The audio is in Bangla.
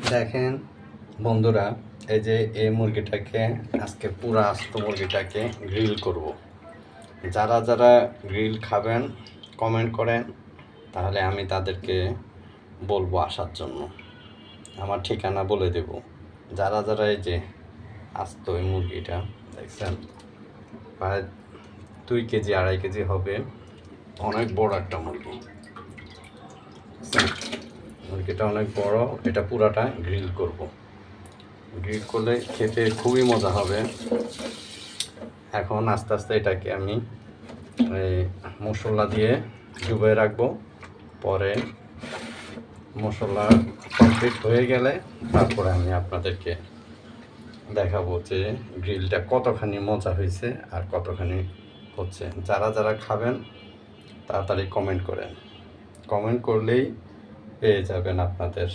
দেখেন বন্ধুরা, এই যে এই মুরগিটাকে আজকে পুরো আস্ত মুরগিটাকে গ্রিল করব। যারা যারা গ্রিল খাবেন কমেন্ট করেন, তাহলে আমি তাদেরকে বলবো আসার জন্য। আমার ঠিকানা বলে দেব। যারা যারা এই যে আস্ত এই মুরগিটা দেখছেন, প্রায় 2 কেজি 2.5 কেজি হবে, অনেক বড় একটা মুরগি। মুরগিটা অনেক বড়, এটা পুরাটা গ্রিল করব। গ্রিল করলে খেতে খুবই মজা হবে। এখন আস্তে আস্তে এটাকে আমি মশলা দিয়ে ডুবিয়ে রাখবো। পরে মশলা কমপ্লিট হয়ে গেলে তারপরে আমি আপনাদেরকে দেখাবো যে গ্রিলটা কতখানি মজা হয়েছে আর কতখানি হচ্ছে। যারা যারা খাবেন তাড়াতাড়ি কমেন্ট করেন। কমেন্ট করলেই পেয়ে যাবেন আপনাদের